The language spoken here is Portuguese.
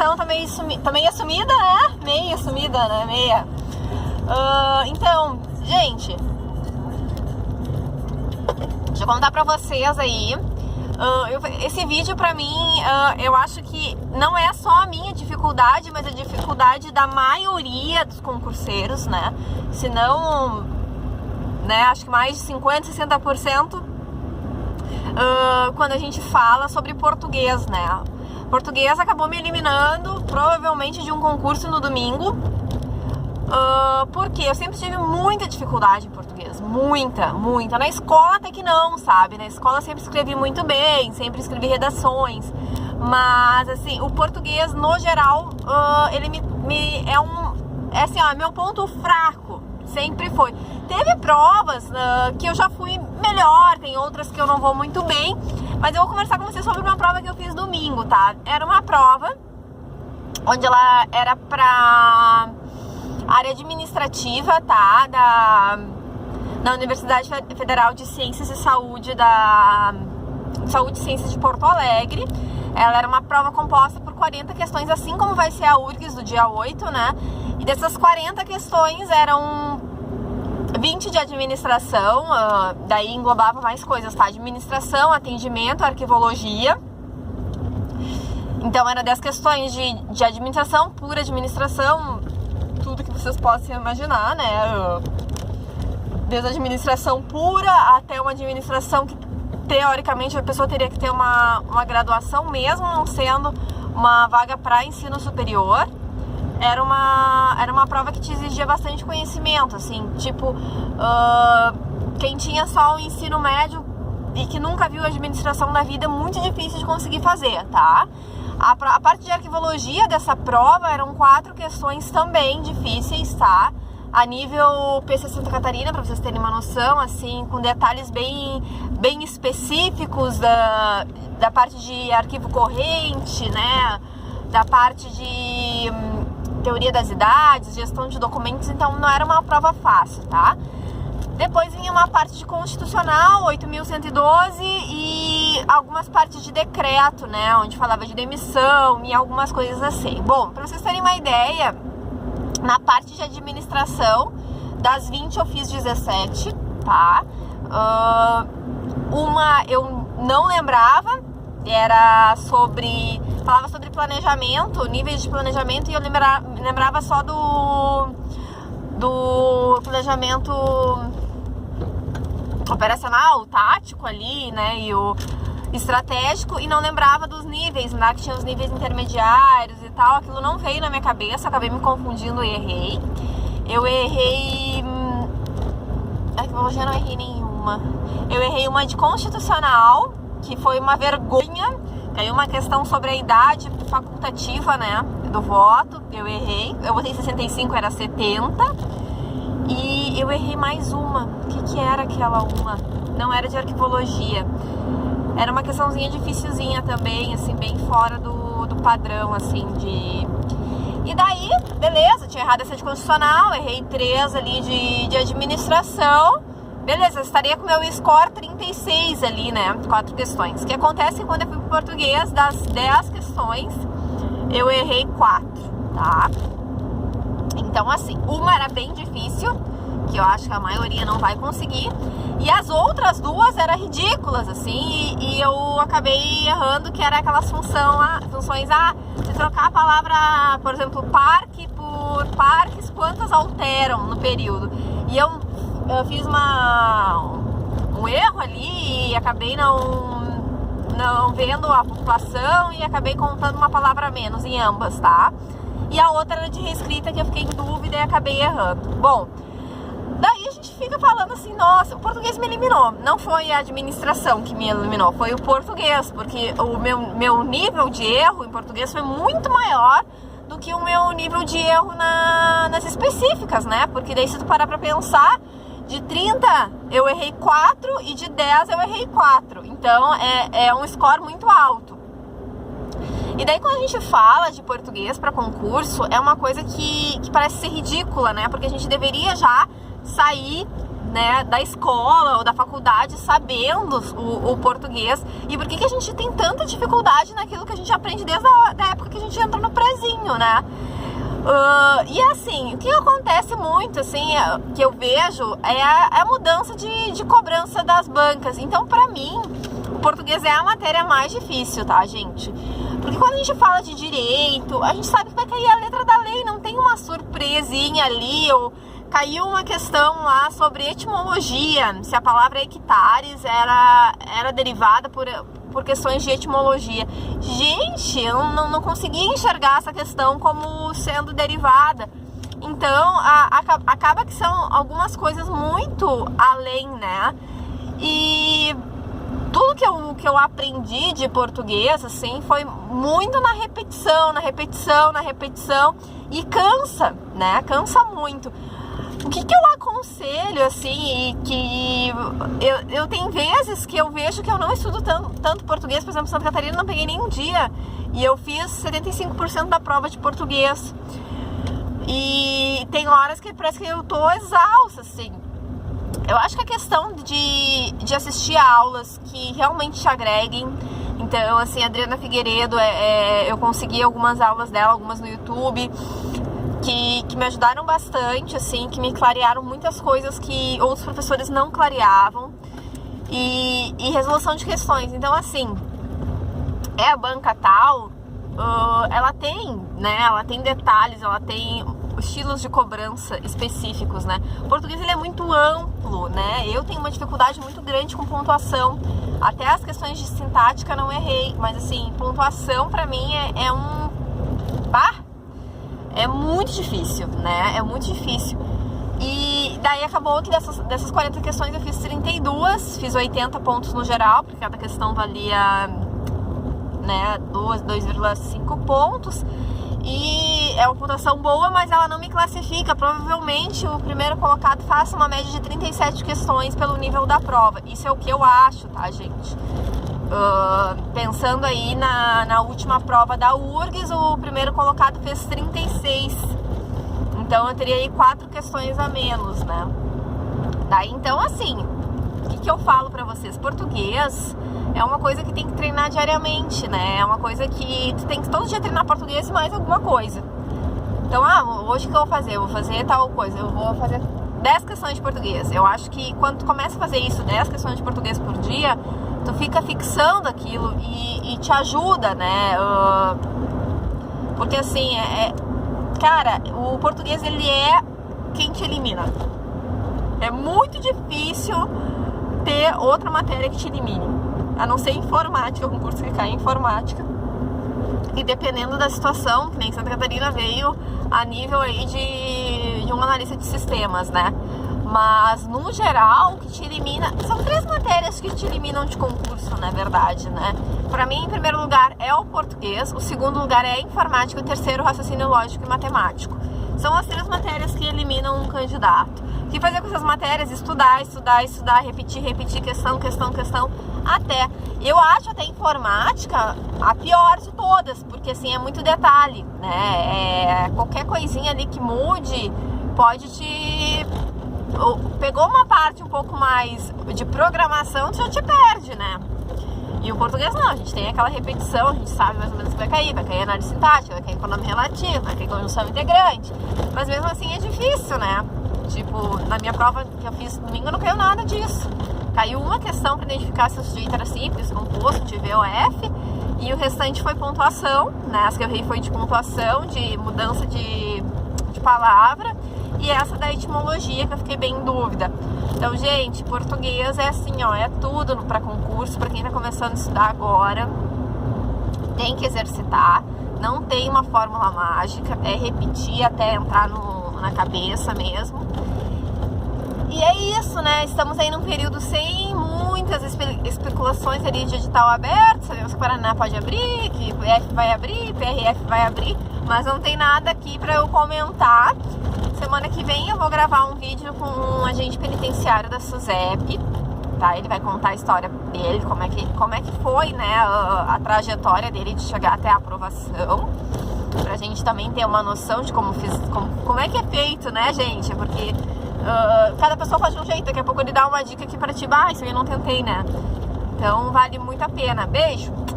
estão? Tá meio sumida, né? Meio sumida, né? Meia. Então, gente, deixa eu contar pra vocês aí. Esse vídeo pra mim, eu acho que não é só a minha dificuldade, mas a dificuldade da maioria dos concurseiros, né? Se não, né, acho que mais de 50%, 60%, quando a gente fala sobre português, né? Português acabou me eliminando, provavelmente, de um concurso no domingo, porque eu sempre tive muita dificuldade em português, muita. Na escola até que não, sabe? Na escola eu sempre escrevi muito bem, sempre escrevi redações, mas assim, o português no geral, ele é assim, ó, meu ponto fraco, sempre foi. Teve provas que eu já fui melhor, tem outras que eu não vou muito bem, mas eu vou conversar com vocês sobre uma prova que eu fiz domingo, tá? Era uma prova onde ela era pra área administrativa, tá? Da Universidade Federal de Ciências e Saúde, Saúde e Ciências de Porto Alegre. Ela era uma prova composta por 40 questões, assim como vai ser a URGS do dia 8, né? E dessas 40 questões eram 20 de administração, daí englobava mais coisas, tá? Administração, atendimento, arquivologia. Então eram 10 questões de administração, pura administração, tudo que vocês possam imaginar, né? Desde a administração pura até uma administração que teoricamente a pessoa teria que ter uma graduação, mesmo não sendo uma vaga para ensino superior. Era uma prova que te exigia bastante conhecimento, assim, tipo, quem tinha só o ensino médio e que nunca viu a administração na vida, muito difícil de conseguir fazer, tá? A parte de arquivologia dessa prova eram 4 questões também difíceis, tá? A nível PC Santa Catarina, para vocês terem uma noção, assim, com detalhes bem específicos da parte de arquivo corrente, né? Da parte de teoria das idades, gestão de documentos, então não era uma prova fácil, tá? Depois vinha uma parte de constitucional, 8.112, e algumas partes de decreto, né? Onde falava de demissão e algumas coisas assim. Bom, para vocês terem uma ideia, na parte de administração, das 20 eu fiz 17, tá? Uma eu não lembrava, falava sobre planejamento, níveis de planejamento, e eu lembrava só do planejamento operacional, tático ali, né, e o estratégico, e não lembrava dos níveis, né, que tinha os níveis intermediários e tal. Aquilo não veio na minha cabeça, acabei me confundindo e errei. Eu errei... arquivologia não errei nenhuma. Eu errei uma de constitucional, que foi uma vergonha. Caiu uma questão sobre a idade facultativa, né, do voto. Eu errei. Eu botei 65, era 70. E eu errei mais uma. O que era aquela uma? Não era de arquivologia. Era uma questãozinha dificilzinha também, assim, bem fora do padrão, assim, de... E daí, beleza, tinha errado essa de constitucional, errei 3 ali de administração. Beleza, estaria com meu score 36 ali, né? 4 questões. O que acontece quando eu fui pro português, das 10 questões, eu errei 4, tá? Então, assim, uma era bem difícil, que eu acho que a maioria não vai conseguir, e as outras 2 eram ridículas, assim, e eu acabei errando, que era aquelas funções, de trocar a palavra, por exemplo, parque por parques, quantas alteram no período. E eu fiz um erro ali e acabei não vendo a pontuação e acabei contando uma palavra a menos em ambas, tá? E a outra era de reescrita, que eu fiquei em dúvida e acabei errando. Bom, daí a gente fica falando assim, nossa, o português me eliminou. Não foi a administração que me eliminou, foi o português, porque o meu nível de erro em português foi muito maior do que o meu nível de erro nas específicas, né? Porque daí, se tu parar pra pensar, de 30 eu errei 4 e de 10 eu errei 4. Então é um score muito alto. E daí, quando a gente fala de português para concurso, é uma coisa que parece ser ridícula, né? Porque a gente deveria já sair né, da escola ou da faculdade sabendo o português, e por que a gente tem tanta dificuldade naquilo que a gente aprende desde a época que a gente entra no prezinho, né? E assim, o que acontece muito, assim, que eu vejo é a mudança de cobrança das bancas. Então, pra mim, o português é a matéria mais difícil, tá, gente? Porque quando a gente fala de direito, a gente sabe que vai cair a letra da lei, não tem uma surpresinha ali, ou caiu uma questão lá sobre etimologia, se a palavra hectares era derivada por questões de etimologia. Gente, eu não conseguia enxergar essa questão como sendo derivada. Então, acaba que são algumas coisas muito além, né? E tudo que eu aprendi de português, assim, foi muito na repetição, e cansa, né? Cansa muito. O que eu aconselho, assim, que eu tenho vezes que eu vejo que eu não estudo tanto português. Por exemplo, Santa Catarina não peguei nenhum dia e eu fiz 75% da prova de português. E tem horas que parece que eu tô exausta, assim. Eu acho que a questão de assistir a aulas que realmente te agreguem. Então, assim, a Adriana Figueiredo, eu consegui algumas aulas dela, algumas no YouTube, que me ajudaram bastante, assim, que me clarearam muitas coisas que outros professores não clareavam, e resolução de questões. Então, assim, a banca tal, ela tem, né, ela tem detalhes, ela tem estilos de cobrança específicos, né? O português, ele é muito amplo, né? Eu tenho uma dificuldade muito grande com pontuação. Até as questões de sintática não errei, mas, assim, pontuação pra mim é muito difícil, né? É muito difícil. E daí acabou que dessas 40 questões eu fiz 32, fiz 80 pontos no geral, porque cada questão valia, né, 2,5 pontos. E é uma pontuação boa, mas ela não me classifica. Provavelmente o primeiro colocado faça uma média de 37 questões pelo nível da prova. Isso é o que eu acho, tá, gente? Pensando aí na última prova da URGS, o primeiro colocado fez 36. Então eu teria aí 4 questões a menos, né? Daí, então, assim, o que eu falo pra vocês? Português é uma coisa que tem que treinar diariamente, né? É uma coisa que tu tem que todo dia treinar português e mais alguma coisa. Então, hoje o que eu vou fazer? Eu vou fazer tal coisa, eu vou fazer 10 questões de português. Eu acho que quando tu começa a fazer isso, 10 questões de português por dia, tu fica fixando aquilo e te ajuda, né? Porque, assim, cara, o português, ele é quem te elimina. É muito difícil ter outra matéria que te elimine. A não ser informática, algum curso que cai em informática. E dependendo da situação, que nem Santa Catarina veio a nível aí de um analista de sistemas, né? Mas, no geral, o que te elimina... São 3 matérias que te eliminam de concurso, na verdade, né? Pra mim, em primeiro lugar, é o português. O segundo lugar é a informática. O terceiro, raciocínio lógico e matemático. São as 3 matérias que eliminam um candidato. O que fazer com essas matérias? Estudar, repetir, questão, até. Eu acho até informática a pior de todas, porque, assim, é muito detalhe, né? Qualquer coisinha ali que mude pode te... Pegou uma parte um pouco mais de programação, tu já te perde, né? E o português não, a gente tem aquela repetição, a gente sabe mais ou menos o que vai cair análise sintática, vai cair pronome relativo, vai cair conjunção integrante. Mas mesmo assim é difícil, né? Tipo, na minha prova que eu fiz domingo não caiu nada disso. Caiu uma questão para identificar se o sujeito era simples, composto, de VOF, e o restante foi pontuação, né? As que eu errei foi de pontuação, de mudança de palavra, e essa da etimologia que eu fiquei bem em dúvida. Então, gente, português é assim, ó, é tudo para concurso, para quem tá começando a estudar agora. Tem que exercitar, não tem uma fórmula mágica, é repetir até entrar na cabeça mesmo. E é isso, né? Estamos aí num período sem muitas especulações ali de edital aberto. Sabemos que o Paraná pode abrir, que o PF vai abrir, PRF vai abrir, mas não tem nada aqui para eu comentar. Semana que vem eu vou gravar um vídeo com um agente penitenciário da SUSEP, tá? Ele vai contar a história dele, como é que foi, né, a trajetória dele de chegar até a aprovação, pra gente também ter uma noção de como é que é feito, né, gente? Porque cada pessoa faz de um jeito. Daqui a pouco ele dá uma dica aqui pra ti. Isso aí eu não tentei, né? Então vale muito a pena. Beijo!